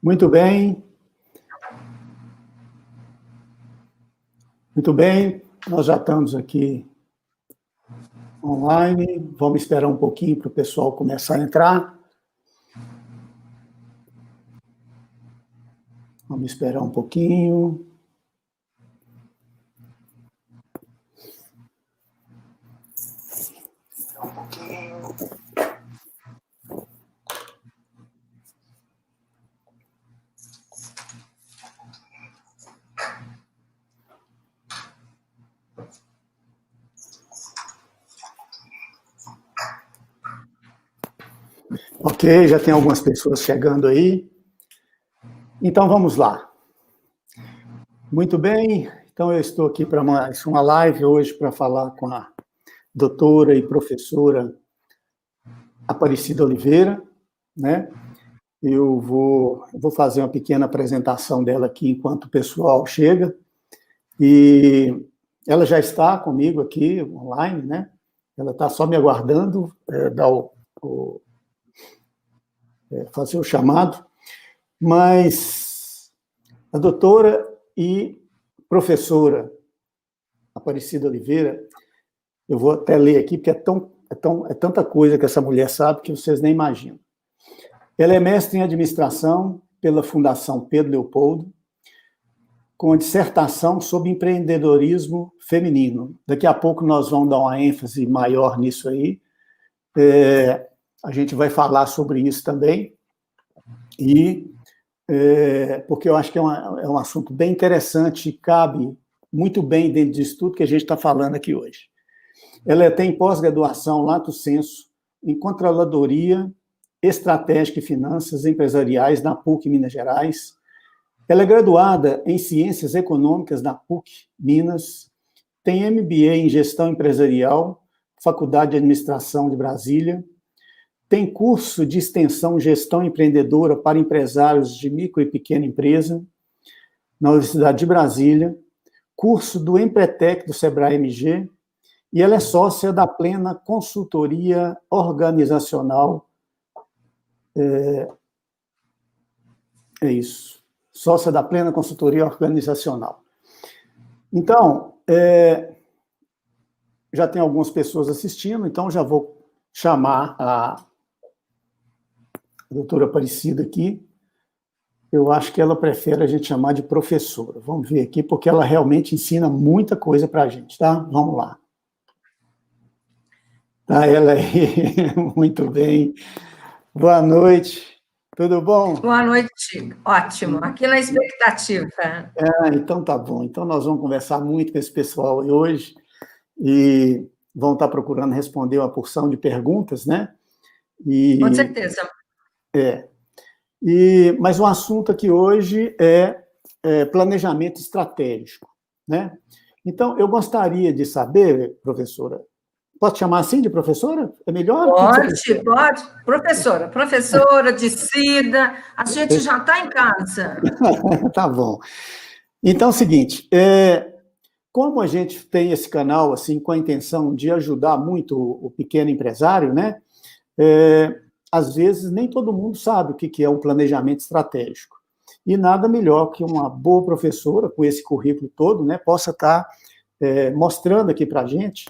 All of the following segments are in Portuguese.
Muito bem. Muito bem, nós já estamos aqui online. Vamos esperar um pouquinho para o pessoal começar a entrar. Vamos esperar um pouquinho. Ok, já tem algumas pessoas chegando aí. Então, vamos lá. Muito bem, então eu estou aqui para mais uma live hoje para falar com a doutora e professora Aparecida Oliveira, né? Eu vou fazer uma pequena apresentação dela aqui enquanto o pessoal chega. E ela já está comigo aqui online, né? Ela está só me aguardando fazer o chamado. Mas a doutora e professora Aparecida Oliveira, eu vou até ler aqui, porque é tanta coisa que essa mulher sabe que vocês nem imaginam. Ela é mestre em administração pela Fundação Pedro Leopoldo, com dissertação sobre empreendedorismo feminino. Daqui a pouco nós vamos dar uma ênfase maior nisso aí. A gente vai falar sobre isso também. Porque eu acho que é um assunto bem interessante e cabe muito bem dentro disso tudo que a gente está falando aqui hoje. Ela tem pós-graduação lato sensu em Controladoria Estratégica e Finanças Empresariais na PUC Minas Gerais. Ela é graduada em Ciências Econômicas na PUC Minas, tem MBA em Gestão Empresarial, Faculdade de Administração de Brasília, tem curso de extensão Gestão Empreendedora para empresários de micro e pequena empresa, na Universidade de Brasília, curso do Empretec do Sebrae MG, e ela é sócia da Plena Consultoria Organizacional. É isso. Sócia da Plena Consultoria Organizacional. Então, já tem algumas pessoas assistindo, então já vou chamar a doutora Aparecida aqui. Eu acho que ela prefere a gente chamar de professora. Vamos ver aqui, porque ela realmente ensina muita coisa para a gente, tá? Vamos lá. Tá ela aí, muito bem. Boa noite, tudo bom? Boa noite, ótimo, aqui na expectativa. Então tá bom, então nós vamos conversar muito com esse pessoal hoje e vão estar procurando responder uma porção de perguntas, né? Com certeza. Mas o assunto aqui hoje é planejamento estratégico, né? Então, eu gostaria de saber, professora, posso chamar assim de professora? É melhor? Pode. Professora, decida, a gente já está em casa. Tá bom. Então, é o seguinte, como a gente tem esse canal, assim, com a intenção de ajudar muito o pequeno empresário, né? Às vezes, nem todo mundo sabe o que é um planejamento estratégico. E nada melhor que uma boa professora, com esse currículo todo, né, possa estar mostrando aqui para a gente.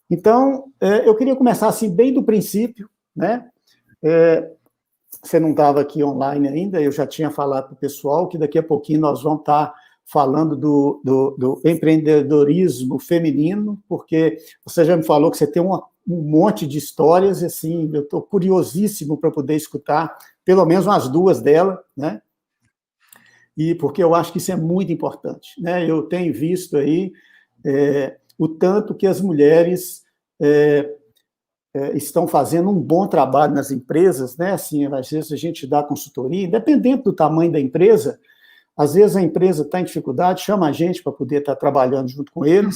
Então, eu queria começar assim, bem do princípio, né? Você não estava aqui online ainda, eu já tinha falado para o pessoal que daqui a pouquinho nós vamos estar falando do empreendedorismo feminino, porque você já me falou que você tem um monte de histórias, assim, eu estou curiosíssimo para poder escutar pelo menos umas duas delas, né? E porque eu acho que isso é muito importante, né? Eu tenho visto aí o tanto que as mulheres estão fazendo um bom trabalho nas empresas, né? Assim, às vezes a gente dá consultoria, independente do tamanho da empresa, às vezes a empresa está em dificuldade, chama a gente para poder estar trabalhando junto com eles,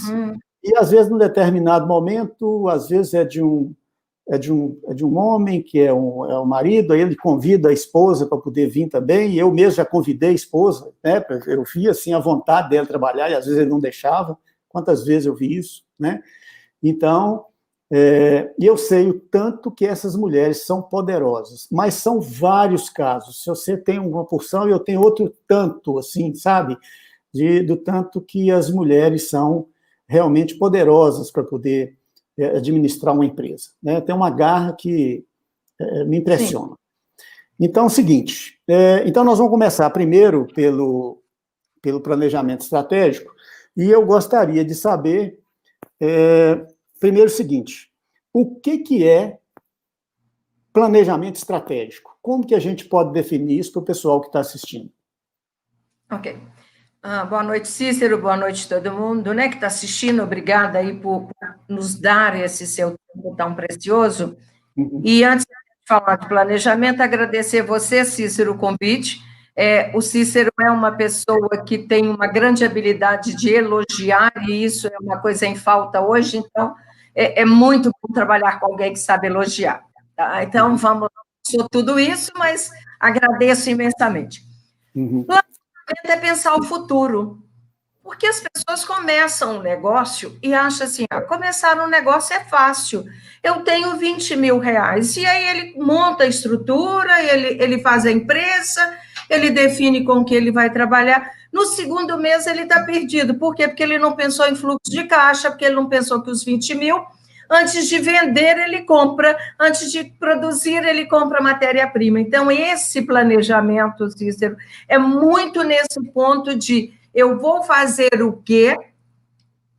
e às vezes, num determinado momento, às vezes é de um homem, que é o marido, aí ele convida a esposa para poder vir também, e eu mesmo já convidei a esposa, né? Eu via assim, a vontade dela trabalhar, e às vezes ele não deixava. Quantas vezes eu vi isso, né? Então, E eu sei o tanto que essas mulheres são poderosas, mas são vários casos. Se você tem uma porção, eu tenho outro tanto, assim, sabe? Do tanto que as mulheres são realmente poderosas para poder administrar uma empresa, né? Tem uma garra que me impressiona. Sim. Então, é o seguinte, então nós vamos começar primeiro pelo planejamento estratégico, e eu gostaria de saber, primeiro o seguinte, o que é planejamento estratégico? Como que a gente pode definir isso para o pessoal que está assistindo? Ok. Boa noite, Cícero, boa noite todo mundo, né, que está assistindo, obrigada aí por nos dar esse seu tempo tão precioso. Uhum. E antes de falar de planejamento, agradecer você, Cícero, o convite. O Cícero é uma pessoa que tem uma grande habilidade de elogiar, e isso é uma coisa em falta hoje, então é muito bom trabalhar com alguém que sabe elogiar. Tá? Então, vamos lá, tudo isso, mas agradeço imensamente. Uhum. É pensar o futuro, porque as pessoas começam um negócio e acham assim, começar um negócio é fácil, eu tenho 20 mil reais, e aí ele monta a estrutura, ele faz a empresa, ele define com que ele vai trabalhar, no segundo mês ele está perdido, por quê? Porque ele não pensou em fluxo de caixa, porque ele não pensou que os 20 mil, antes de vender ele compra, antes de produzir ele compra matéria-prima, então esse planejamento, Cícero, é muito nesse ponto de eu vou fazer o quê,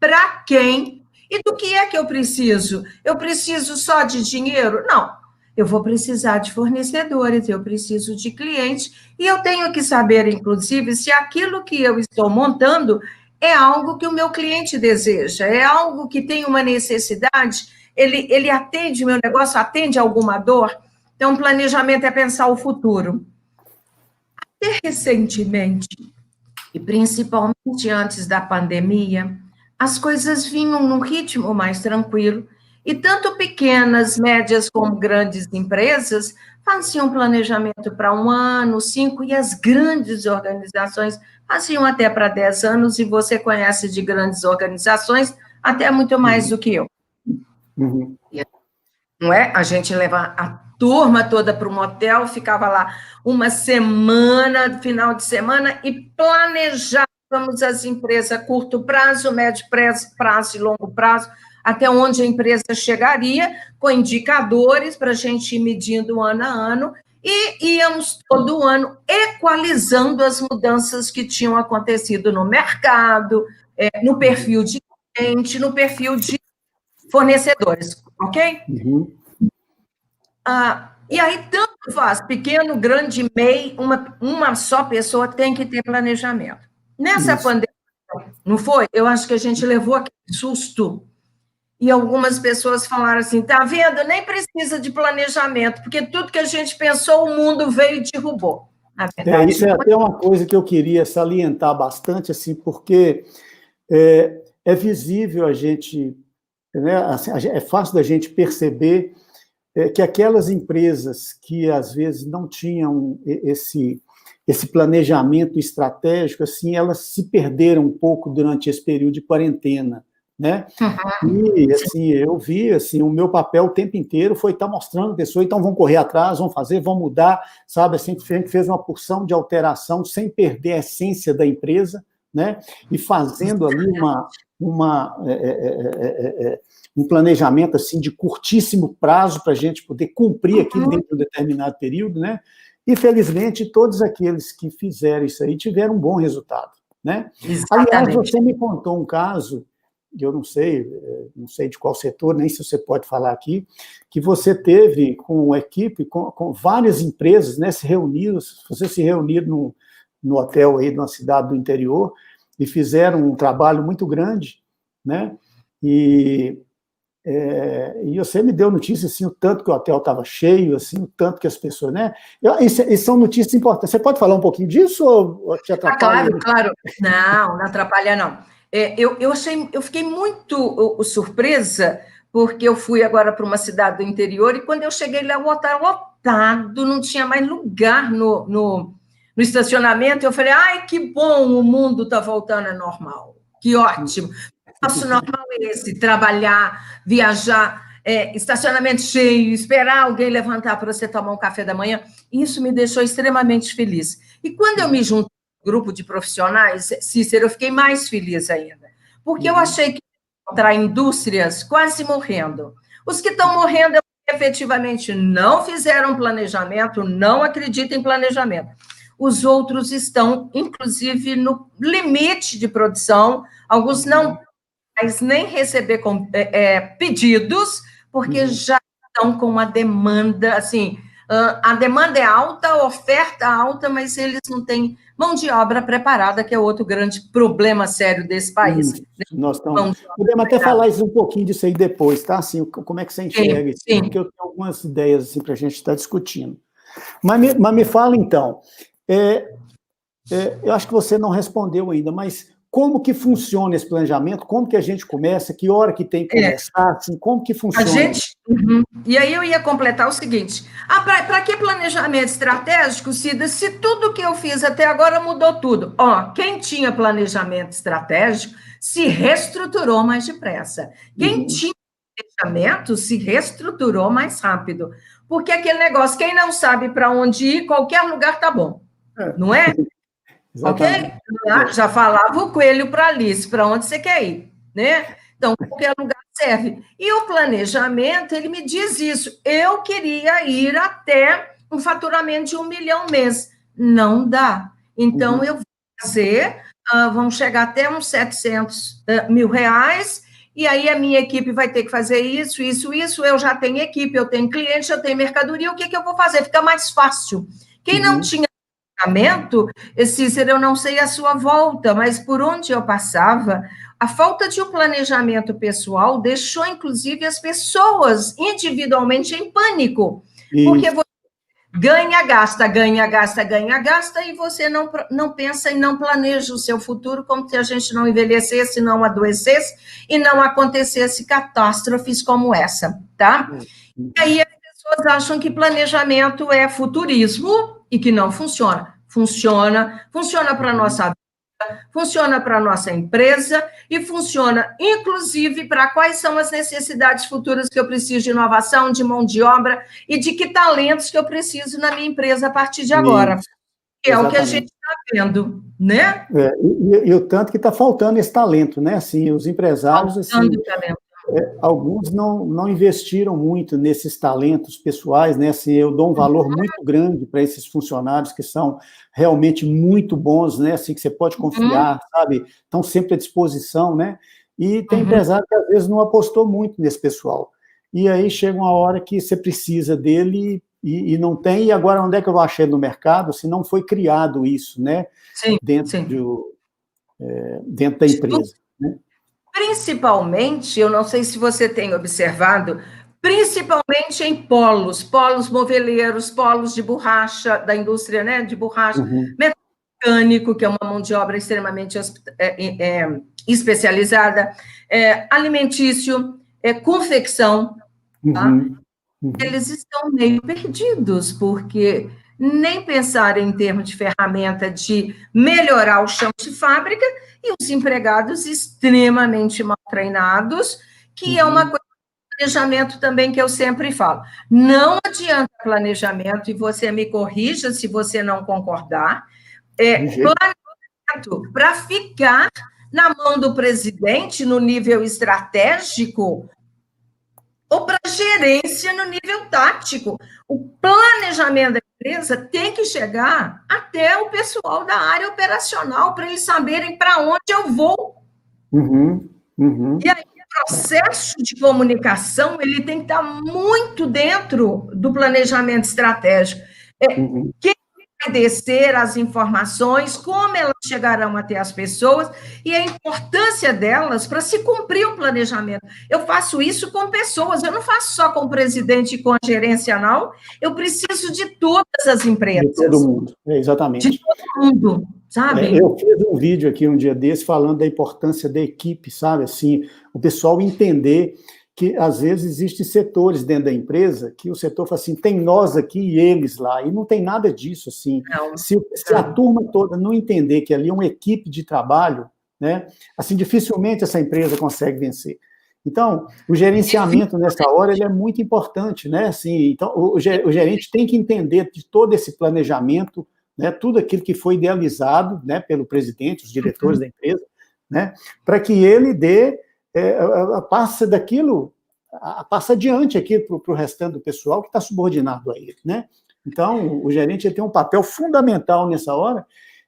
para quem, e do que é que eu preciso? Eu preciso só de dinheiro? Não, eu vou precisar de fornecedores, eu preciso de clientes, e eu tenho que saber, inclusive, se aquilo que eu estou montando é algo que o meu cliente deseja, é algo que tem uma necessidade, ele atende meu negócio, atende alguma dor? Então, planejamento é pensar o futuro. Até recentemente, e principalmente antes da pandemia, as coisas vinham num ritmo mais tranquilo, e tanto pequenas, médias, como grandes empresas faziam planejamento para 1 ano, 5, e as grandes organizações faziam até para 10 anos, e você conhece de grandes organizações até muito mais do que eu. Uhum. Não é? A gente leva a turma toda para um hotel, ficava lá uma semana, final de semana, e planejávamos as empresas a curto prazo, médio prazo e longo prazo, até onde a empresa chegaria, com indicadores para a gente ir medindo ano a ano, e íamos todo ano equalizando as mudanças que tinham acontecido no mercado, no perfil de cliente, no perfil de fornecedores, ok? Uhum. E aí, tanto faz, pequeno, grande, MEI, uma só pessoa tem que ter planejamento. Nessa pandemia, não foi? Eu acho que a gente levou aquele susto, e algumas pessoas falaram assim, tá vendo? Nem precisa de planejamento, porque tudo que a gente pensou, o mundo veio e derrubou. Isso é até uma coisa que eu queria salientar bastante, assim, porque é visível a gente, né, assim, é fácil da gente perceber que aquelas empresas que, às vezes, não tinham esse planejamento estratégico, assim, elas se perderam um pouco durante esse período de quarentena, né? Uhum. E, assim, eu vi, assim, o meu papel o tempo inteiro foi estar mostrando pessoas, então vão correr atrás, vão fazer, vão mudar, sabe? Assim, a gente fez uma porção de alteração sem perder a essência da empresa, né? E fazendo ali um planejamento assim de curtíssimo prazo para a gente poder cumprir aquilo dentro de um determinado período, né? E, felizmente, todos aqueles que fizeram isso aí tiveram um bom resultado, né? Exatamente. Aliás, você me contou um caso, eu não sei de qual setor, nem se você pode falar aqui, que você teve com a equipe, com várias empresas, né? Vocês se reuniram no hotel aí de uma cidade do interior e fizeram um trabalho muito grande, né? E você me deu notícia, assim, o tanto que o hotel estava cheio, assim, o tanto que as pessoas, né? E são notícias importantes. Você pode falar um pouquinho disso ou te atrapalha? Claro. Não atrapalha, não. Eu fiquei muito surpresa, porque eu fui agora para uma cidade do interior, e quando eu cheguei lá, o hotel lotado, não tinha mais lugar no estacionamento. Eu falei, ai, que bom, o mundo está voltando ao normal. Que ótimo. Nosso normal é esse, trabalhar, viajar, estacionamento cheio, esperar alguém levantar para você tomar um café da manhã. Isso me deixou extremamente feliz. E quando eu me junto a um grupo de profissionais, Cícero, eu fiquei mais feliz ainda, porque eu achei que encontrar indústrias quase morrendo. Os que estão morrendo efetivamente não fizeram planejamento, não acreditam em planejamento. Os outros estão, inclusive, no limite de produção, alguns não mais nem receber pedidos, porque já estão com uma demanda, assim, a demanda é alta, a oferta alta, mas eles não têm mão de obra preparada, que é outro grande problema sério desse país. Nós estamos... Podemos até falar isso um pouquinho disso aí depois, tá? Assim, como é que você enxerga isso? Porque eu tenho algumas ideias assim, para a gente estar discutindo. Mas me fala, então, eu acho que você não respondeu ainda, mas como que funciona esse planejamento? Como que a gente começa? Que hora que tem que começar? Assim, como que funciona? E aí eu ia completar o seguinte, para que planejamento estratégico, Cida, se tudo que eu fiz até agora mudou tudo? Quem tinha planejamento estratégico se reestruturou mais depressa. Quem tinha planejamento se reestruturou mais rápido. Porque aquele negócio, quem não sabe para onde ir, qualquer lugar tá bom, não é? Exatamente. Ok? Já falava o coelho para Alice, para onde você quer ir, né? Então, qualquer lugar serve. E o planejamento, ele me diz isso. Eu queria ir até um faturamento de 1 milhão mês. Não dá. Então, eu vou fazer, vamos chegar até uns 700 mil reais, e aí a minha equipe vai ter que fazer isso, eu já tenho equipe, eu tenho cliente, eu tenho mercadoria, o que eu vou fazer? Fica mais fácil. Quem não tinha planejamento, Cícero, eu não sei a sua volta, mas por onde eu passava, a falta de um planejamento pessoal deixou, inclusive, as pessoas individualmente em pânico, porque você ganha, gasta, e você não pensa e não planeja o seu futuro como se a gente não envelhecesse, não adoecesse e não acontecesse catástrofes como essa, tá? E aí as pessoas acham que planejamento é futurismo e que não funciona. Funciona para a nossa vida, funciona para a nossa empresa e funciona, inclusive, para quais são as necessidades futuras que eu preciso de inovação, de mão de obra e de que talentos que eu preciso na minha empresa a partir de agora. Que é o que a gente está vendo, né? E o tanto que está faltando esse talento, né? Assim, os empresários, assim, alguns não investiram muito nesses talentos pessoais, né? Assim, eu dou um valor muito grande para esses funcionários que são realmente muito bons, né? Assim, que você pode confiar, sabe? Estão sempre à disposição, né? E tem empresário que, às vezes, não apostou muito nesse pessoal. E aí chega uma hora que você precisa dele e não tem, e agora onde é que eu vou achar no mercado se não foi criado isso, né? Dentro da empresa, né? Principalmente, eu não sei se você tem observado, principalmente em polos moveleiros, polos de borracha, da indústria, né, de borracha, mecânico, que é uma mão de obra extremamente especializada, alimentício, confecção, tá? Eles estão meio perdidos, porque nem pensaram em termos de ferramenta de melhorar o chão de fábrica e os empregados extremamente mal treinados, que é uma coisa de planejamento também que eu sempre falo. Não adianta planejamento, e você me corrija se você não concordar, planejamento para ficar na mão do presidente no nível estratégico ou para gerência no nível tático. O planejamento da empresa tem que chegar até o pessoal da área operacional, para eles saberem para onde eu vou. E aí, o processo de comunicação, ele tem que estar muito dentro do planejamento estratégico. Quem vai descer as informações, como elas chegarão até as pessoas e a importância delas para se cumprir o planejamento. Eu faço isso com pessoas, eu não faço só com o presidente e com a gerência, não. Eu preciso de todas as empresas. De todo mundo, exatamente. De todo mundo, sabe? Eu fiz um vídeo aqui um dia desse falando da importância da equipe, sabe? Assim, o pessoal entender que, às vezes, existem setores dentro da empresa que o setor fala assim, tem nós aqui e eles lá, e não tem nada disso, assim. Se a turma toda não entender que ali é uma equipe de trabalho, né, assim, dificilmente essa empresa consegue vencer. Então, o gerenciamento nessa hora ele é muito importante, né? Assim, então, o gerente tem que entender de todo esse planejamento, né? Tudo aquilo que foi idealizado, né? Pelo presidente, os diretores da empresa, né? Para que ele passa daquilo, passa adiante aqui para o restante do pessoal que está subordinado a ele, né? Então, o gerente ele tem um papel fundamental nessa hora.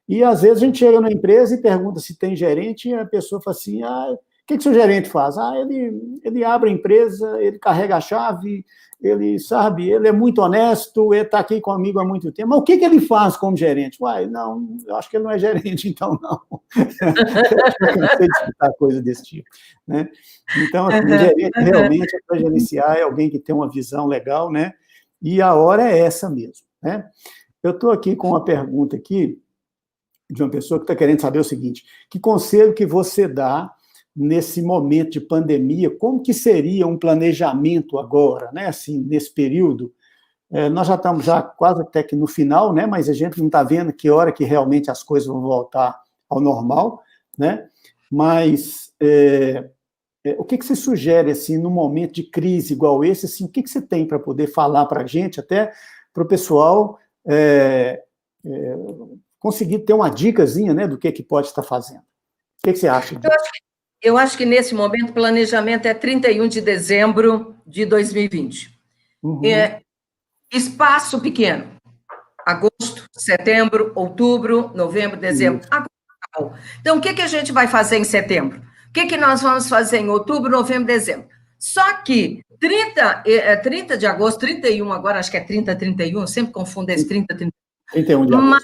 E, às vezes, a gente chega na empresa e pergunta se tem gerente, e a pessoa fala assim, o que o seu gerente faz? Ele abre a empresa, ele carrega a chave, ele, sabe, ele é muito honesto, ele está aqui comigo há muito tempo. Mas o que ele faz como gerente? Não, eu acho que ele não é gerente, então não. Eu cansei de escutar coisa desse tipo, né? Então, assim, o gerente realmente é para gerenciar, é alguém que tem uma visão legal, né? E a hora é essa mesmo, né? Eu estou aqui com uma pergunta aqui, de uma pessoa que está querendo saber o seguinte: que conselho que você dá nesse momento de pandemia? Como que seria um planejamento agora, né? Assim, nesse período, nós já estamos quase até que no final, né? Mas a gente não está vendo que hora que realmente as coisas vão voltar ao normal, né? Mas o que você sugere, assim, num momento de crise igual esse, assim, o que você tem para poder falar para a gente, até para o pessoal conseguir ter uma dicasinha, né, do que pode estar fazendo. O que você acha disso? Eu acho que, nesse momento, o planejamento é 31 de dezembro de 2020. Espaço pequeno. Agosto, setembro, outubro, novembro, dezembro. Agosto. Então, o que a gente vai fazer em setembro? O que nós vamos fazer em outubro, novembro, dezembro? Só que 30 de agosto, 31 agora, acho que é 30, 31, eu sempre confundo esse 30, 31. 31 de agosto. Mas,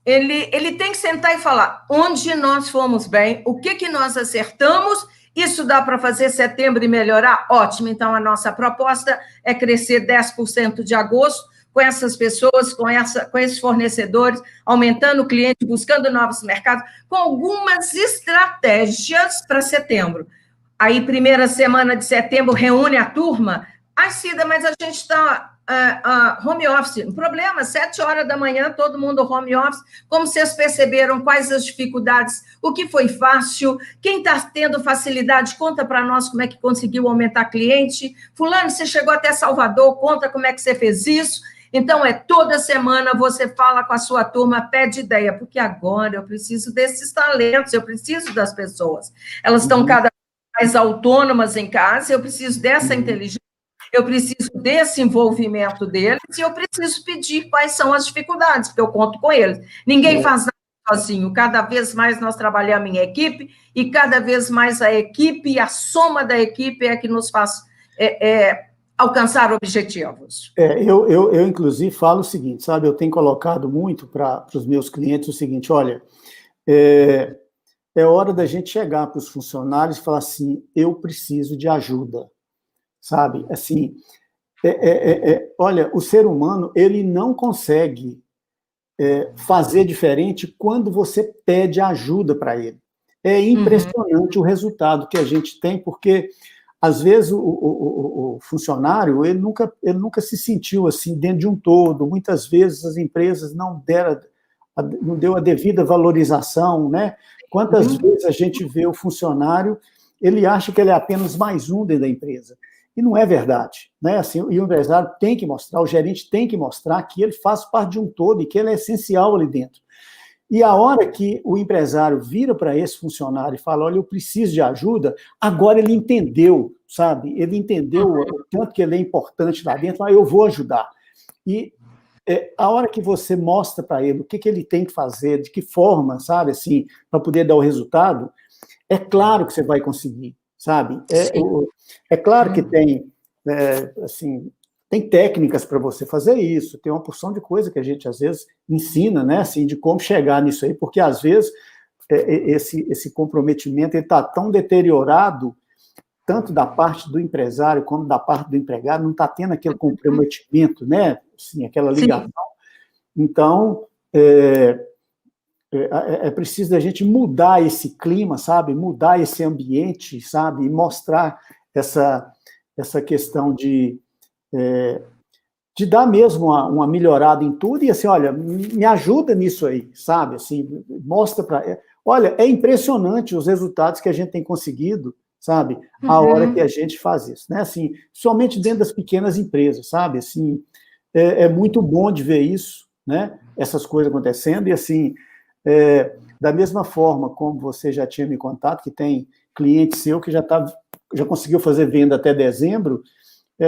ele tem que sentar e falar onde nós fomos bem, o que nós acertamos, isso dá para fazer setembro e melhorar? Ótimo, então a nossa proposta é crescer 10% de agosto, com essas pessoas, com esses fornecedores, aumentando o cliente, buscando novos mercados, com algumas estratégias para setembro. Aí, primeira semana de setembro, reúne a turma. Cida, mas a gente está home office. O problema, 7 horas da manhã, todo mundo home office. Como vocês perceberam, quais as dificuldades, o que foi fácil, quem está tendo facilidade, conta para nós como é que conseguiu aumentar cliente. Fulano, você chegou até Salvador, conta como é que você fez isso. Então, toda semana você fala com a sua turma, pede ideia, porque agora eu preciso desses talentos, eu preciso das pessoas. Elas estão cada vez mais autônomas em casa, eu preciso dessa inteligência, eu preciso desse envolvimento deles e eu preciso pedir quais são as dificuldades, porque eu conto com eles. Ninguém faz nada sozinho, cada vez mais nós trabalhamos em equipe e cada vez mais a equipe e a soma da equipe é que nos faz alcançar objetivos. Eu, inclusive, falo o seguinte, sabe, eu tenho colocado muito para os meus clientes o seguinte: olha, é hora da gente chegar para os funcionários e falar assim, eu preciso de ajuda, sabe? Assim, olha, o ser humano, ele não consegue fazer diferente quando você pede ajuda para ele. É impressionante o resultado que a gente tem, porque, às vezes, o funcionário, ele nunca se sentiu assim dentro de um todo. Muitas vezes as empresas não deu a devida valorização, né? Quantas vezes a gente vê o funcionário, ele acha que ele é apenas mais um dentro da empresa. E não é verdade, né? Assim, e o empresário tem que mostrar, o gerente tem que mostrar que ele faz parte de um todo e que ele é essencial ali dentro. E a hora que o empresário vira para esse funcionário e fala, olha, eu preciso de ajuda, agora ele entendeu, sabe? Ele entendeu o tanto que ele é importante lá dentro, eu vou ajudar. E a hora que você mostra para ele o que ele tem que fazer, de que forma, sabe, assim, para poder dar o resultado, é claro que você vai conseguir, sabe? É claro que tem, assim, tem técnicas para você fazer isso, tem uma porção de coisa que a gente, às vezes, ensina, né, assim, de como chegar nisso aí, porque, às vezes, esse comprometimento está tão deteriorado, tanto da parte do empresário como da parte do empregado, não está tendo aquele comprometimento, né, assim, aquela ligação. Sim. Então, é preciso a gente mudar esse clima, sabe, mudar esse ambiente, sabe, e mostrar essa questão de dar mesmo uma melhorada em tudo, e assim, olha, me ajuda nisso aí, sabe, assim, mostra para... Olha, é impressionante os resultados que a gente tem conseguido, sabe? A hora que a gente faz isso, né? Assim, somente dentro das pequenas empresas, sabe? Assim, é muito bom de ver isso, né? Essas coisas acontecendo, e assim, da mesma forma como você já tinha me contado, que tem cliente seu que já conseguiu fazer venda até dezembro.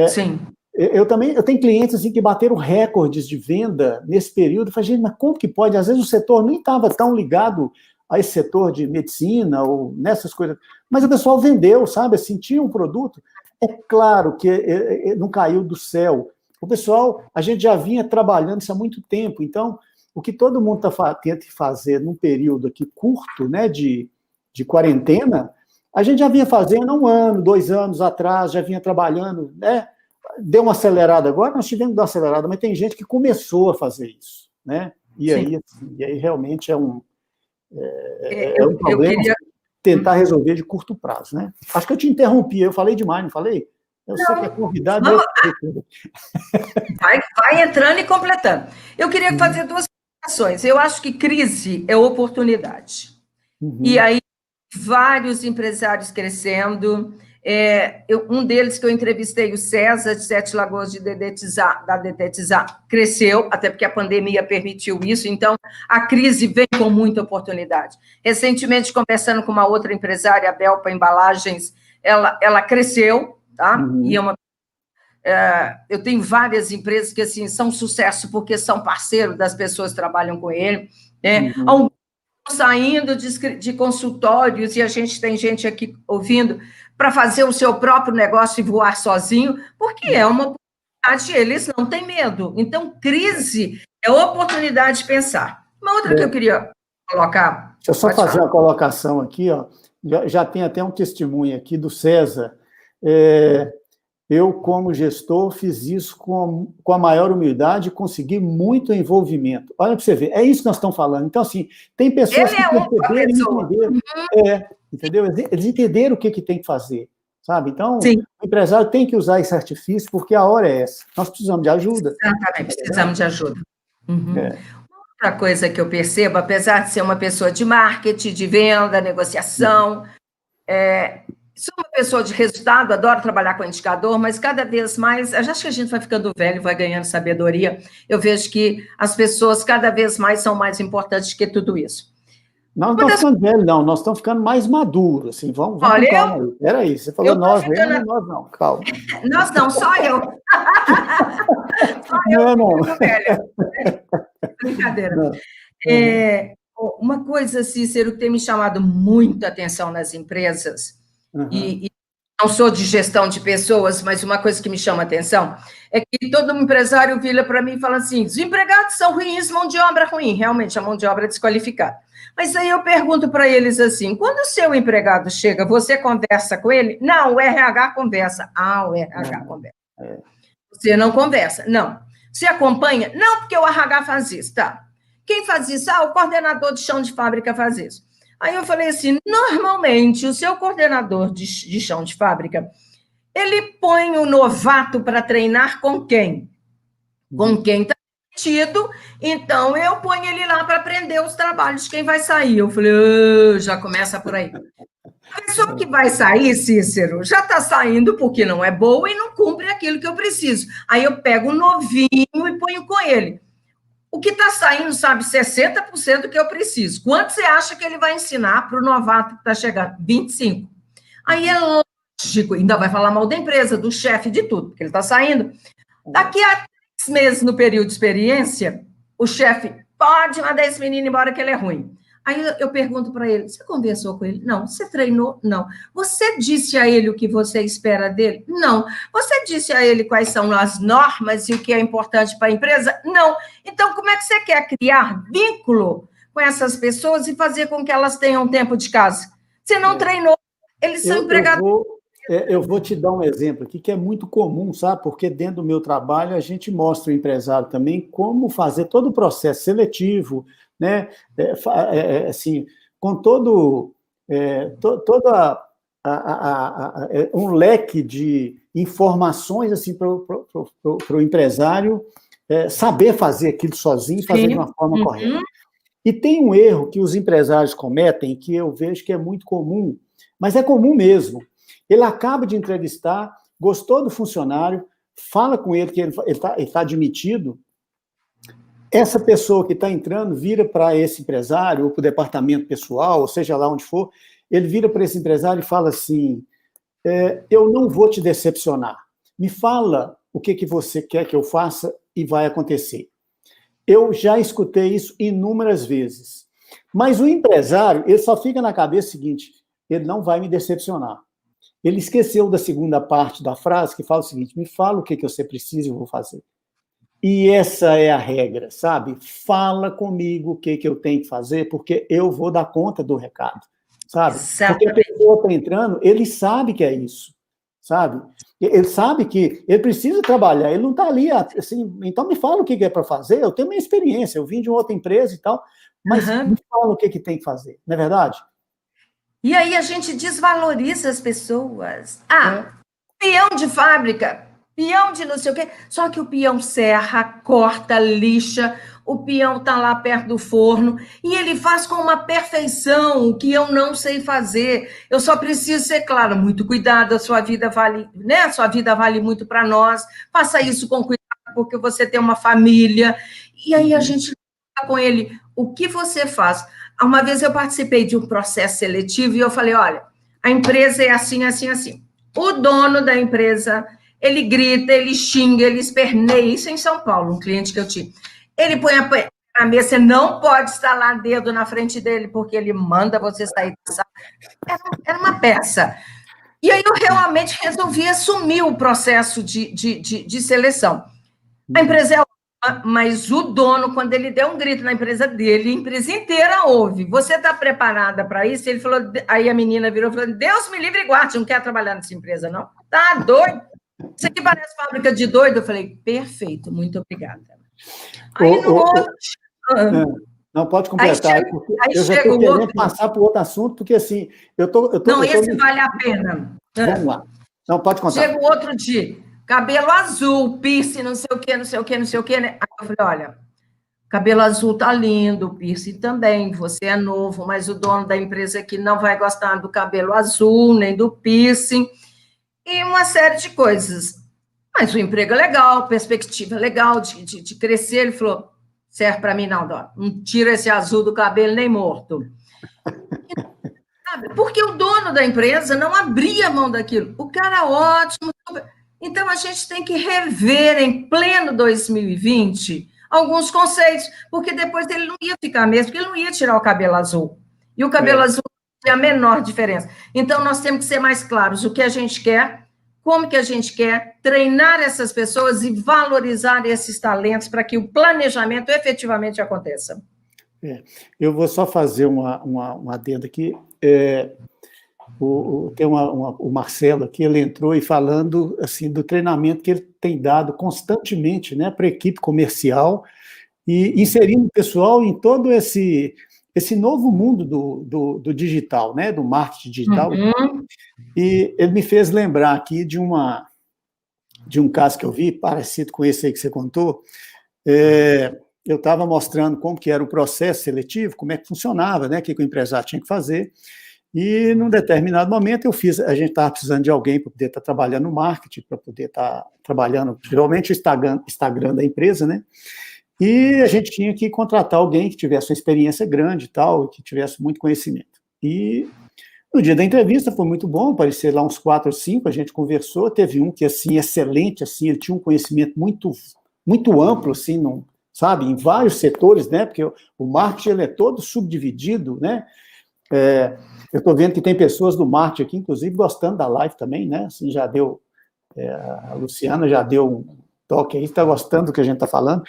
Sim. Eu tenho clientes assim, que bateram recordes de venda nesse período. Eu falei, gente, mas como que pode? Às vezes o setor nem estava tão ligado a esse setor de medicina ou nessas coisas, mas o pessoal vendeu, sabe? Assim, tinha um produto. É claro que não caiu do céu. O pessoal, a gente já vinha trabalhando isso há muito tempo, então o que todo mundo tenta fazer num período aqui curto, né, de quarentena, a gente já vinha fazendo há 1 ano, 2 anos atrás, já vinha trabalhando, né? Deu uma acelerada agora, nós tivemos que dar uma acelerada, mas tem gente que começou a fazer isso, né? E aí realmente é um problema tentar resolver de curto prazo, né? Acho que eu te interrompi, eu falei demais, não falei? Eu sei que é convidado. Vai entrando e completando. Eu queria fazer 2 colocações. Eu acho que crise é oportunidade. E aí, vários empresários crescendo. Um deles que eu entrevistei, o César, de Sete Lagoas, da Dedetizar, cresceu, até porque a pandemia permitiu isso, então a crise vem com muita oportunidade. Recentemente, conversando com uma outra empresária, a Belpa Embalagens, ela cresceu, tá? E eu tenho várias empresas que assim, são sucesso porque são parceiros das pessoas que trabalham com ele, né? Alguns saindo de consultórios, e a gente tem gente aqui ouvindo, para fazer o seu próprio negócio e voar sozinho, porque é uma oportunidade, eles não têm medo. Então, crise é oportunidade de pensar. Uma outra que eu queria colocar... Deixa eu só fazer uma colocação aqui, ó. Já tem até um testemunho aqui do César. Eu, como gestor, fiz isso com a maior humildade e consegui muito envolvimento. Olha para você ver, é isso que nós estamos falando. Então, assim, tem pessoas que perceberam e entenderam. Entendeu? Eles entenderam o que tem que fazer, sabe? Então, o empresário tem que usar esse artifício, porque a hora é essa. Nós precisamos de ajuda. Exatamente, precisamos de ajuda. Outra coisa que eu percebo, apesar de ser uma pessoa de marketing, de venda, negociação, sou uma pessoa de resultado, adoro trabalhar com indicador, mas cada vez mais, acho que a gente vai ficando velho, vai ganhando sabedoria, eu vejo que as pessoas cada vez mais são mais importantes que tudo isso. Nós não estamos ficando velhos, não, nós estamos ficando mais maduros, assim, vamos com calma aí. Peraí, você falou nós velhos, nós não, calma. Nós não, só eu. Só eu não. Velha. Brincadeira. Uma coisa, Cícero, que tem me chamado muita atenção nas empresas, e não sou de gestão de pessoas, mas uma coisa que me chama a atenção é que todo empresário vira para mim e fala assim, os empregados são ruins, mão de obra ruim. Realmente, a mão de obra é desqualificada. Mas aí eu pergunto para eles assim, quando o seu empregado chega, você conversa com ele? Não, o RH conversa. O RH conversa. Você não conversa? Não. Você acompanha? Não, porque o RH faz isso, tá? Quem faz isso? O coordenador de chão de fábrica faz isso. Aí eu falei assim, normalmente, o seu coordenador de chão de fábrica, ele põe o novato para treinar com quem? Com quem está metido, então eu ponho ele lá para aprender os trabalhos de quem vai sair. Eu falei, já começa por aí. A pessoa que vai sair, Cícero, já está saindo porque não é boa e não cumpre aquilo que eu preciso. Aí eu pego o novinho e ponho com ele. O que está saindo, sabe, 60% do que eu preciso. Quanto você acha que ele vai ensinar para o novato que está chegando? 25%. Aí é lógico, ainda vai falar mal da empresa, do chefe, de tudo, porque ele está saindo. Daqui a 3 meses no período de experiência, o chefe pode mandar esse menino embora que ele é ruim. Aí eu pergunto para ele, você conversou com ele? Não. Você treinou? Não. Você disse a ele o que você espera dele? Não. Você disse a ele quais são as normas e o que é importante para a empresa? Não. Então, como é que você quer criar vínculo com essas pessoas e fazer com que elas tenham tempo de casa? Você não treinou, eles são empregados. Eu vou te dar um exemplo aqui que é muito comum, sabe? Porque dentro do meu trabalho a gente mostra ao empresário também como fazer todo o processo seletivo, né? Assim, com todo um leque de informações assim, para o empresário saber fazer aquilo sozinho, fazer de uma forma correta. E tem um erro que os empresários cometem, que eu vejo que é muito comum, mas é comum mesmo. Ele acaba de entrevistar, gostou do funcionário, fala com ele que ele está admitido. Essa pessoa que está entrando vira para esse empresário, ou para o departamento pessoal, ou seja lá onde for, ele vira para esse empresário e fala assim, eu não vou te decepcionar. Me fala o que você quer que eu faça e vai acontecer. Eu já escutei isso inúmeras vezes. Mas o empresário, ele só fica na cabeça o seguinte, ele não vai me decepcionar. Ele esqueceu da segunda parte da frase, que fala o seguinte, me fala o que você precisa e eu vou fazer. E essa é a regra, sabe? Fala comigo o que eu tenho que fazer, porque eu vou dar conta do recado, sabe? Porque a pessoa está entrando, ele sabe que é isso, sabe? Ele sabe que ele precisa trabalhar, ele não está ali, assim, então me fala o que é para fazer, eu tenho minha experiência, eu vim de outra empresa e tal, mas me fala o que tem que fazer, não é verdade? E aí a gente desvaloriza as pessoas. Peão de fábrica, peão de não sei o quê, só que o peão serra, corta, lixa, o peão está lá perto do forno, e ele faz com uma perfeição o que eu não sei fazer. Eu só preciso ser claro, muito cuidado, a sua vida vale, né? A sua vida vale muito para nós, faça isso com cuidado, porque você tem uma família. E aí a gente fala com ele, o que você faz? Uma vez eu participei de um processo seletivo e eu falei, olha, a empresa é assim, assim, assim. O dono da empresa, ele grita, ele xinga, ele esperneia, isso em São Paulo, um cliente que eu tive. Ele põe a mesa, você não pode estalar dedo na frente dele, porque ele manda você sair da sala. Era uma peça. E aí eu realmente resolvi assumir o processo de seleção. A empresa é ótima, mas o dono, quando ele deu um grito na empresa dele, a empresa inteira ouve. Você está preparada para isso? Ele falou, aí a menina virou e falou, Deus me livre e guarde, não quer trabalhar nessa empresa, não? Tá doido? Isso aqui parece fábrica de doido. Eu falei, perfeito, muito obrigada. Aí no outro... Não, pode completar. Aí eu já estou querendo passar para o outro assunto, porque assim, Não, esse vale a pena. Vamos lá. Não, pode contar. Chega o outro dia, cabelo azul, piercing, não sei o quê, não sei o quê, não sei o quê. Né? Aí eu falei, olha, cabelo azul tá lindo, piercing também, você é novo, mas o dono da empresa aqui não vai gostar do cabelo azul, nem do piercing, e uma série de coisas. Mas o emprego é legal, perspectiva é legal de crescer. Ele falou, serve para mim não, Dó. Não tira esse azul do cabelo nem morto. Porque o dono da empresa não abria mão daquilo. O cara ótimo. Então, a gente tem que rever em pleno 2020 alguns conceitos, porque depois ele não ia ficar mesmo, porque ele não ia tirar o cabelo azul. E o cabelo azul é a menor diferença. Então, nós temos que ser mais claros o que a gente quer, como que a gente quer, treinar essas pessoas e valorizar esses talentos para que o planejamento efetivamente aconteça. Eu vou só fazer uma adenda aqui. Tem o Marcelo aqui, ele entrou e falando assim, do treinamento que ele tem dado constantemente, né, para a equipe comercial e inserindo o pessoal em todo esse novo mundo do digital, né, do marketing digital. E ele me fez lembrar aqui de um caso que eu vi, parecido com esse aí que você contou. Eu estava mostrando como que era o processo seletivo, como é que funcionava, né, o que o empresário tinha que fazer, e num determinado momento a gente estava precisando de alguém para poder estar trabalhando no marketing, para poder estar trabalhando, geralmente, o Instagram da empresa, né, e a gente tinha que contratar alguém que tivesse uma experiência grande e tal, que tivesse muito conhecimento. E no dia da entrevista foi muito bom, aparecer lá uns 4 ou 5, a gente conversou, teve um que, assim, excelente, assim, ele tinha um conhecimento muito, muito amplo, assim, sabe, em vários setores, né, porque o marketing ele é todo subdividido, né, eu estou vendo que tem pessoas do marketing aqui, inclusive, gostando da live também, né, assim, já deu, a Luciana já deu um toque aí, está gostando do que a gente está falando,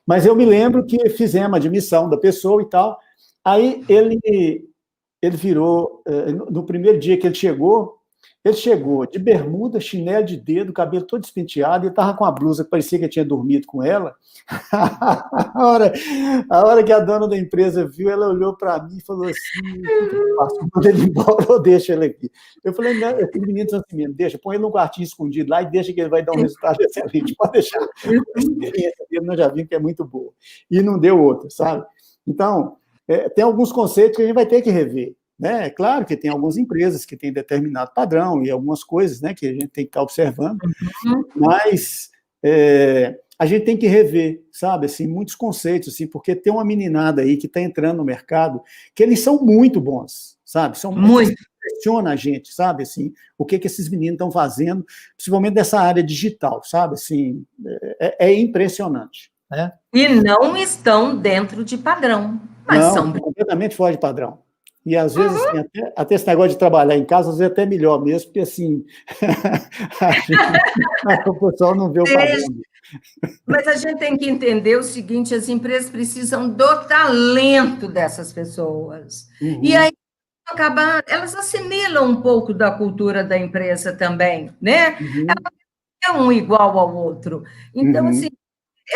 mas eu me lembro que fizemos a admissão da pessoa e tal, aí ele virou, no primeiro dia que ele chegou de bermuda, chinelo de dedo, cabelo todo despenteado, e estava com a blusa que parecia que ele tinha dormido com ela. A hora que a dona da empresa viu, ela olhou para mim e falou assim, manda ele embora ou deixa ele aqui. Eu falei, não, aquele menino disse assim mesmo, deixa, põe ele num quartinho escondido lá e deixa que ele vai dar um resultado excelente, pode deixar. A experiência dele nós já vimos que é muito boa. E não deu outra, sabe? Então, tem alguns conceitos que a gente vai ter que rever. né? É claro que tem algumas empresas que têm determinado padrão e algumas coisas, né, que a gente tem que estar observando, mas a gente tem que rever, sabe, assim, muitos conceitos, assim, porque tem uma meninada aí que está entrando no mercado, que eles são muito bons, sabe, são muito, impressiona a gente, sabe, assim, o que esses meninos estão fazendo, principalmente dessa área digital, sabe, assim, é impressionante, né? E não estão dentro de padrão, mas Não, são... completamente fora de padrão. E, às vezes, assim, até esse negócio de trabalhar em casa, às vezes é até melhor mesmo, porque, assim, o pessoal não vê o padrão. Mas a gente tem que entender o seguinte, as empresas precisam do talento dessas pessoas. E aí, elas assimilam um pouco da cultura da empresa também, né? Elas não é um igual ao outro. Então, assim,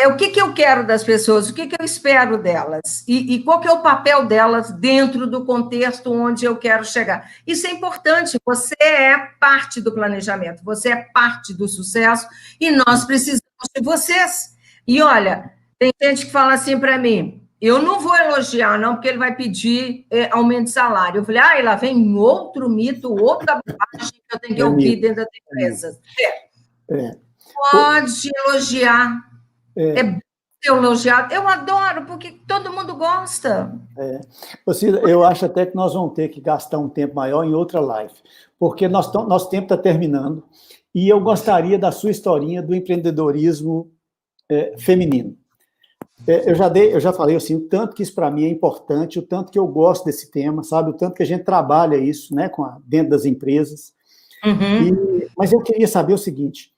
o que eu quero das pessoas, o que eu espero delas, e qual que é o papel delas dentro do contexto onde eu quero chegar. Isso é importante, você é parte do planejamento, você é parte do sucesso, e nós precisamos de vocês. E olha, tem gente que fala assim para mim, eu não vou elogiar, não, porque ele vai pedir aumento de salário. Eu falei, lá vem outro mito, outra bobagem que eu tenho que ouvir dentro da empresa. Pode elogiar. É bom ser elogiado. Eu adoro, porque todo mundo gosta. Eu acho até que nós vamos ter que gastar um tempo maior em outra live, porque nosso tempo está terminando, e eu gostaria da sua historinha do empreendedorismo feminino. Eu já falei assim, o tanto que isso para mim é importante, o tanto que eu gosto desse tema, sabe? O tanto que a gente trabalha isso, né, dentro das empresas. Mas eu queria saber o seguinte,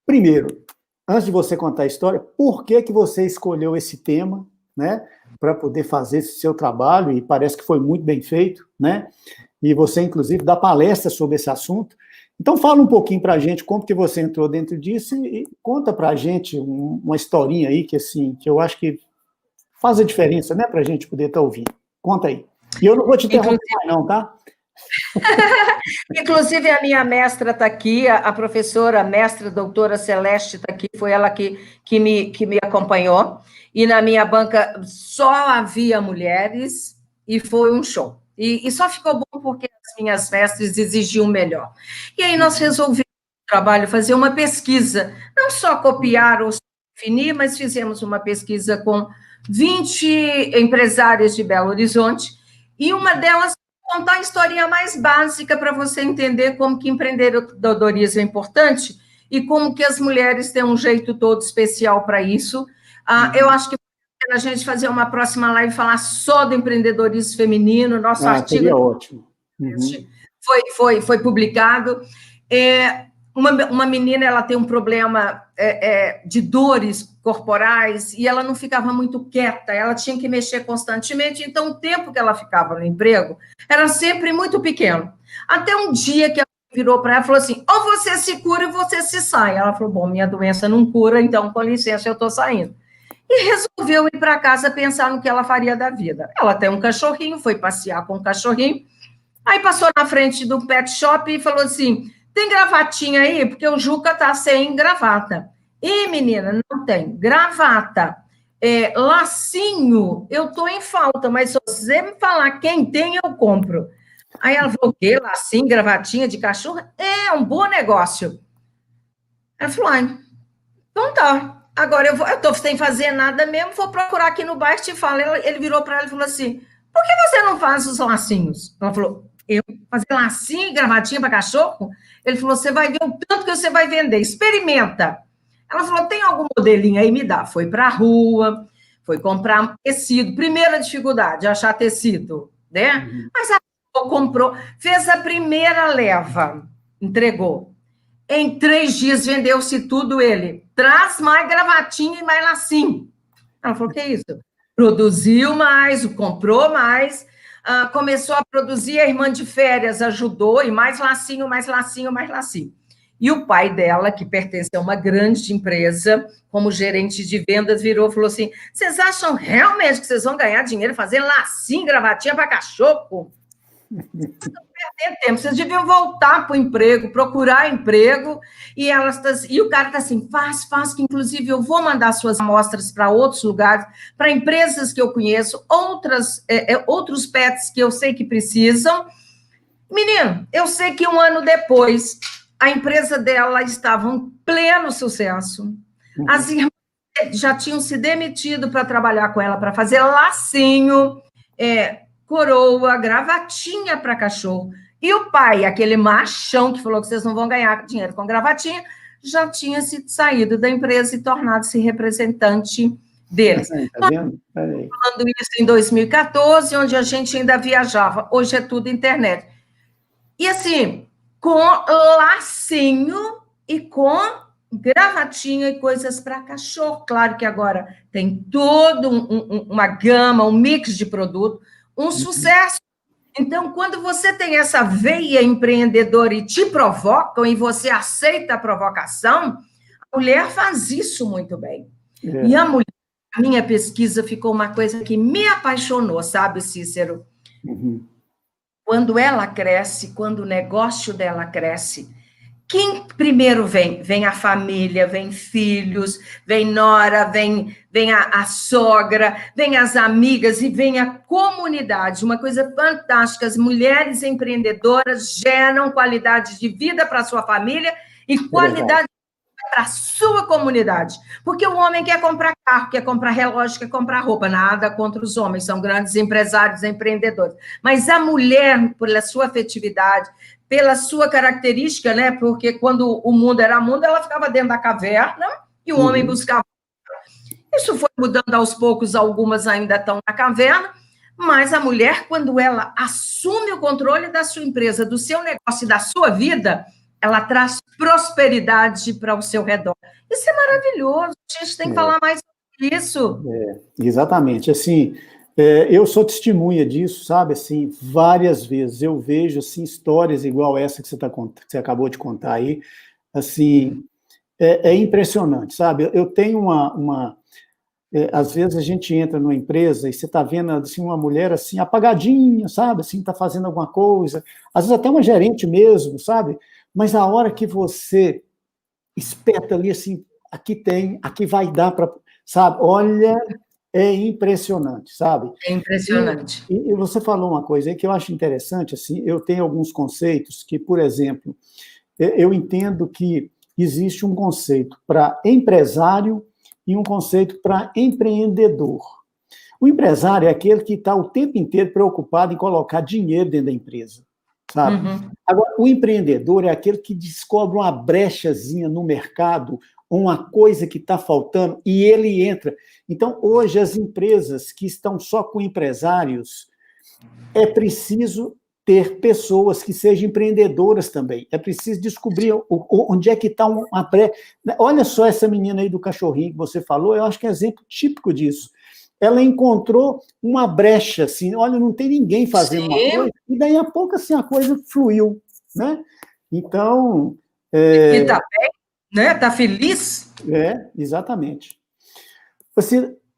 primeiro, antes de você contar a história, por que você escolheu esse tema, né, para poder fazer esse seu trabalho, e parece que foi muito bem feito, né? E você, inclusive, dá palestra sobre esse assunto. Então, fala um pouquinho para a gente como que você entrou dentro disso e conta para a gente uma historinha aí que, assim, que eu acho que faz a diferença, né, para a gente poder estar ouvindo. Conta aí. E eu não vou te interromper não, tá? Inclusive, a minha mestra está aqui, a professora, mestra, doutora Celeste está aqui, foi ela que me acompanhou, e na minha banca só havia mulheres, e foi um show. E só ficou bom porque as minhas mestres exigiam melhor. E aí nós resolvemos o trabalho, fazer uma pesquisa, não só copiar ou definir, mas fizemos uma pesquisa com 20 empresárias de Belo Horizonte, e uma delas contar a historinha mais básica para você entender como que empreendedorismo é importante e como que as mulheres têm um jeito todo especial para isso. Eu acho que a gente fazer uma próxima live falar só do empreendedorismo feminino, nosso artigo seria ótimo. Foi publicado. Uma menina, ela tem um problema de dores corporais e ela não ficava muito quieta, ela tinha que mexer constantemente, então o tempo que ela ficava no emprego era sempre muito pequeno. Até um dia que ela virou para ela e falou assim, ou você se cura ou você se sai. Ela falou, bom, minha doença não cura, então com licença eu estou saindo. E resolveu ir para casa pensar no que ela faria da vida. Ela tem um cachorrinho, foi passear com o cachorrinho, aí passou na frente do pet shop e falou assim, tem gravatinha aí? Porque o Juca tá sem gravata. E, menina, não tem. Gravata. Lacinho, eu tô em falta, mas se você me falar quem tem, eu compro. Aí ela falou, o quê? Lacinho, gravatinha de cachorro? É um bom negócio. Ela falou, então tá. Agora eu tô sem fazer nada mesmo, vou procurar aqui no bairro e te falo. Ele virou para ela e falou assim, por que você não faz os lacinhos? Ela falou, eu fazer lacinho e gravatinha para cachorro? Ele falou, você vai ver o tanto que você vai vender, experimenta. Ela falou, tem algum modelinho aí? Me dá. Foi para a rua, foi comprar tecido. Primeira dificuldade, achar tecido, né? Mas a pessoa comprou, fez a primeira leva, entregou. Em 3 dias vendeu-se tudo ele. Traz mais gravatinha e mais lacinho. Ela falou, que é isso? Produziu mais, comprou mais, começou a produzir, a irmã de férias ajudou, e mais lacinho, mais lacinho, mais lacinho. E o pai dela, que pertence a uma grande empresa, como gerente de vendas, virou e falou assim, vocês acham realmente que vocês vão ganhar dinheiro fazendo lacinho, gravatinha para cachorro? perder tempo, vocês deviam voltar para o emprego, procurar emprego, e o cara está assim, faz, que inclusive eu vou mandar suas amostras para outros lugares, para empresas que eu conheço, outros pets que eu sei que precisam. Menino, eu sei que 1 ano depois, a empresa dela estava em pleno sucesso, as irmãs já tinham se demitido para trabalhar com ela, para fazer lacinho, coroa, gravatinha para cachorro. E o pai, aquele machão que falou que vocês não vão ganhar dinheiro com gravatinha, já tinha saído da empresa e tornado-se representante deles. Tá vendo? Falando isso em 2014, onde a gente ainda viajava. Hoje é tudo internet. E assim, com lacinho e com gravatinha e coisas para cachorro. Claro que agora tem todo uma gama, um mix de produto, um sucesso. Então, quando você tem essa veia empreendedora e te provocam, e você aceita a provocação, a mulher faz isso muito bem. E a mulher, a minha pesquisa ficou uma coisa que me apaixonou, sabe, Cícero? Quando ela cresce, quando o negócio dela cresce, quem primeiro vem? Vem a família, vem filhos, vem nora, vem a sogra, vem as amigas e vem a comunidade. Uma coisa fantástica, as mulheres empreendedoras geram qualidade de vida para a sua família e qualidade para a sua comunidade. Porque o homem quer comprar carro, quer comprar relógio, quer comprar roupa. Nada contra os homens, são grandes empresários, empreendedores. Mas a mulher, pela sua afetividade, pela sua característica, né? Porque quando o mundo era mundo, ela ficava dentro da caverna e o homem buscava. Isso foi mudando aos poucos, algumas ainda estão na caverna, mas a mulher, quando ela assume o controle da sua empresa, do seu negócio e da sua vida, ela traz prosperidade para o seu redor. Isso é maravilhoso, a gente tem que falar mais sobre isso. Exatamente, assim, eu sou testemunha disso, sabe, assim, várias vezes, eu vejo, assim, histórias igual essa que você acabou de contar aí, assim, é impressionante, sabe, eu tenho às vezes a gente entra numa empresa e você está vendo, assim, uma mulher, assim, apagadinha, sabe, assim, está fazendo alguma coisa, às vezes até uma gerente mesmo, sabe, mas a hora que você espeta ali, assim, aqui vai dar para, sabe, olha, é impressionante, sabe? É impressionante. E você falou uma coisa aí que eu acho interessante, assim, eu tenho alguns conceitos que, por exemplo, eu entendo que existe um conceito para empresário e um conceito para empreendedor. O empresário é aquele que está o tempo inteiro preocupado em colocar dinheiro dentro da empresa, sabe? Agora, o empreendedor é aquele que descobre uma brechazinha no mercado, uma coisa que está faltando, e ele entra. Então, hoje, as empresas que estão só com empresários, é preciso ter pessoas que sejam empreendedoras também. É preciso descobrir onde é que está uma brecha. Olha só essa menina aí do cachorrinho que você falou, eu acho que é exemplo típico disso. Ela encontrou uma brecha, assim, olha, não tem ninguém fazendo uma coisa, e daí a pouco, assim, a coisa fluiu, né? Então... E está bem, né? Está feliz? Exatamente.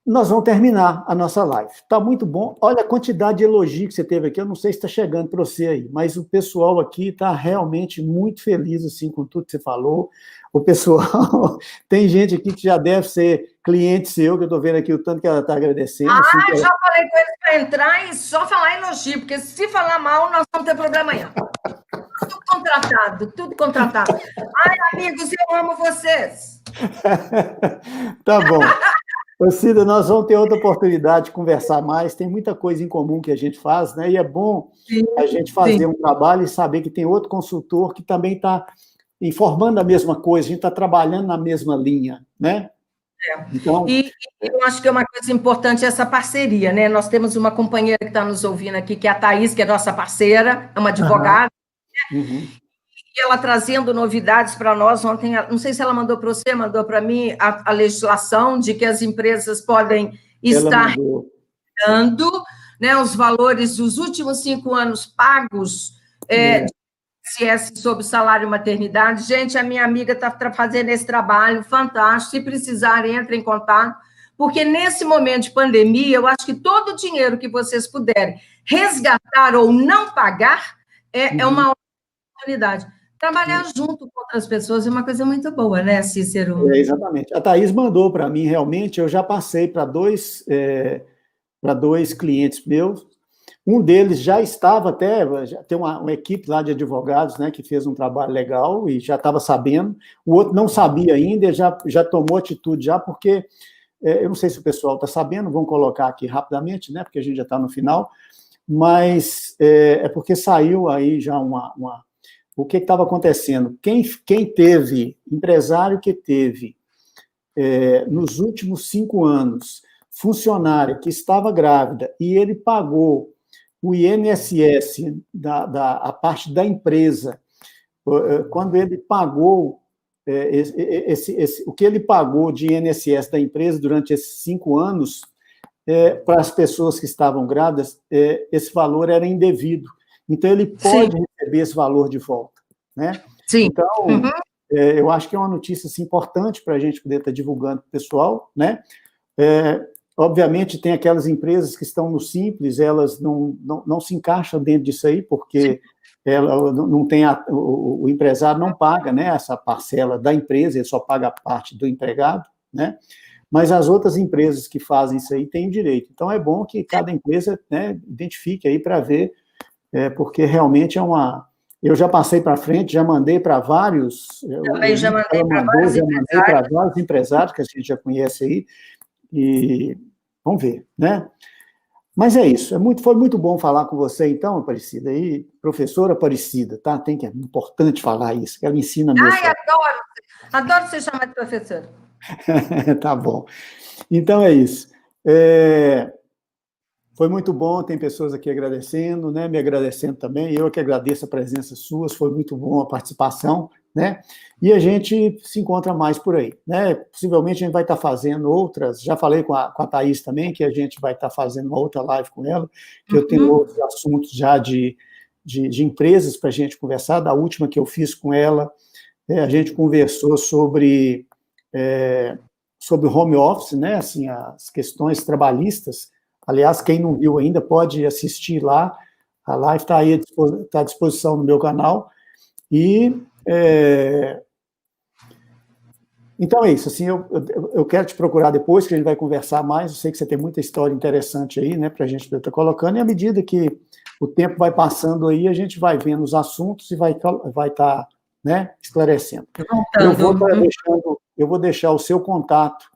Nós vamos terminar a nossa live. Está muito bom. Olha a quantidade de elogio que você teve aqui, eu não sei se está chegando para você aí, mas o pessoal aqui está realmente muito feliz, assim, com tudo que você falou. O pessoal, tem gente aqui que já deve ser cliente seu, que eu estou vendo aqui o tanto que ela está agradecendo. Assim, eu já falei com eles para entrar e só falar elogio, porque se falar mal, nós vamos ter problema amanhã. Tudo contratado, tudo contratado. Ai, amigos, eu amo vocês. Tá bom. Cida, nós vamos ter outra oportunidade de conversar mais, tem muita coisa em comum que a gente faz, né? E é bom a gente fazer um trabalho e saber que tem outro consultor que também está informando a mesma coisa, a gente está trabalhando na mesma linha, né? Então, e eu acho que é uma coisa importante essa parceria, né? Nós temos uma companheira que está nos ouvindo aqui, que é a Thaís, que é nossa parceira, é uma advogada, né? E ela trazendo novidades para nós. Ontem, não sei se ela mandou para você, mandou para mim a legislação de que as empresas podem estar dando, né, os valores dos últimos 5 anos pagos de INSS sobre salário e maternidade. Gente, a minha amiga está fazendo esse trabalho fantástico. Se precisar, entre em contato, porque nesse momento de pandemia, eu acho que todo o dinheiro que vocês puderem resgatar ou não pagar é uma oportunidade. Trabalhar junto com outras pessoas é uma coisa muito boa, né, Cícero? Exatamente. A Thaís mandou para mim, realmente, eu já passei para dois clientes meus. Um deles já estava até, já tem uma equipe lá de advogados, né, que fez um trabalho legal e já estava sabendo. O outro não sabia ainda, já tomou atitude já, porque, eu não sei se o pessoal está sabendo, vamos colocar aqui rapidamente, né, porque a gente já está no final, mas é porque saiu aí já o que estava acontecendo. Quem teve, empresário que teve, nos últimos 5 anos, funcionária que estava grávida e ele pagou o INSS, a parte da empresa, quando ele pagou, o que ele pagou de INSS da empresa durante esses 5 anos, para as pessoas que estavam grávidas, esse valor era indevido. Então, ele pode receber esse valor de volta, né? Sim. Então, eu acho que é uma notícia assim, importante para a gente poder estar divulgando para o pessoal, né? Obviamente, tem aquelas empresas que estão no Simples, elas não se encaixam dentro disso aí, porque ela não tem o empresário não paga, né, essa parcela da empresa, ele só paga a parte do empregado, né? Mas as outras empresas que fazem isso aí têm direito. Então, é bom que cada empresa, né, identifique aí para ver, porque realmente é uma... Eu já passei para frente, já mandei para vários... Também já mandei para vários empresários, que a gente já conhece aí, e vamos ver, né? Mas é isso, foi muito bom falar com você, então, Aparecida, e professora Aparecida, tá? É importante falar isso, que ela ensina mesmo. Ai, adoro ser chamada de professora. Tá bom. Então é isso. Foi muito bom, tem pessoas aqui agradecendo, né? Me agradecendo também, eu que agradeço a presença sua, foi muito bom a participação, né? E a gente se encontra mais por aí, né? Possivelmente a gente vai estar fazendo outras, já falei com a Thaís também, que a gente vai estar fazendo uma outra live com ela, que eu tenho outros assuntos já de empresas para a gente conversar. Da última que eu fiz com ela, a gente conversou sobre home office, né? Assim, as questões trabalhistas. Aliás, quem não viu ainda pode assistir lá, a live está aí à disposição no meu canal. E então é isso, assim, eu quero te procurar depois, que a gente vai conversar mais. Eu sei que você tem muita história interessante aí, né, para a gente estar colocando, e à medida que o tempo vai passando aí, a gente vai vendo os assuntos e vai estar, né, esclarecendo. Eu vou deixar o seu contato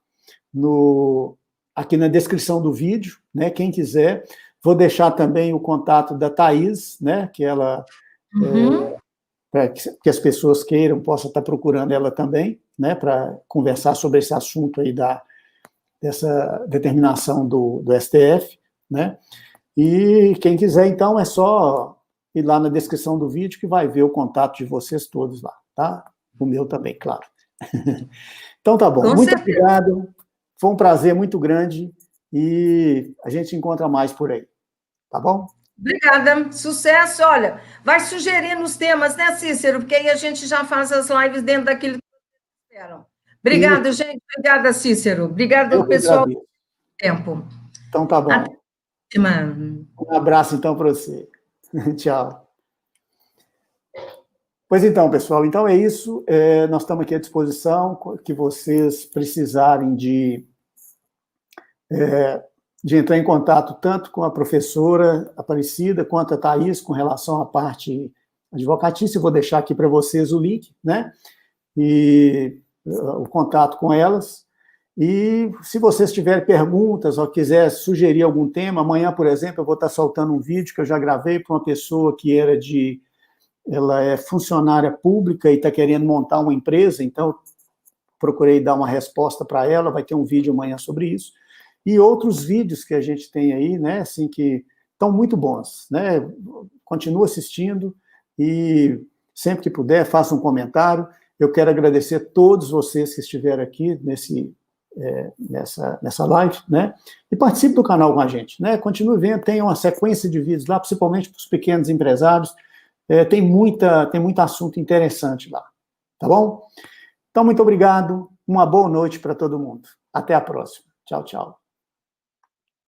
aqui na descrição do vídeo, né, quem quiser. Vou deixar também o contato da Thaís, né, que ela... para que as pessoas queiram, possam estar procurando ela também, né, para conversar sobre esse assunto aí dessa determinação do STF, né, e quem quiser, então, é só ir lá na descrição do vídeo que vai ver o contato de vocês todos lá, tá? O meu também, claro. Então, tá bom. Muito obrigado, foi um prazer muito grande e a gente se encontra mais por aí, tá bom? Obrigada, sucesso. Olha, vai sugerindo os temas, né, Cícero? Porque aí a gente já faz as lives dentro daquilo que vocês esperam. Obrigada, gente. Obrigada, Cícero. Obrigada, pessoal, pelo tempo. Então, tá bom. Até a próxima. Um abraço, então, para você. Tchau. Pois então, pessoal, então é isso. Nós estamos aqui à disposição, que vocês precisarem de entrar em contato tanto com a professora Aparecida quanto a Thaís com relação à parte advocatícia. Eu vou deixar aqui para vocês o link, né? E o contato com elas. E se vocês tiverem perguntas ou quiser sugerir algum tema, amanhã, por exemplo, eu vou estar soltando um vídeo que eu já gravei para uma pessoa que ela é funcionária pública e está querendo montar uma empresa, então procurei dar uma resposta para ela, vai ter um vídeo amanhã sobre isso. E outros vídeos que a gente tem aí, né, assim, que estão muito bons, né? Continua assistindo e sempre que puder, faça um comentário. Eu quero agradecer a todos vocês que estiveram aqui nessa live, né? E participe do canal com a gente, né? Continue vendo, tem uma sequência de vídeos lá, principalmente para os pequenos empresários. Tem muito assunto interessante lá, tá bom? Então, muito obrigado, uma boa noite para todo mundo. Até a próxima. Tchau, tchau.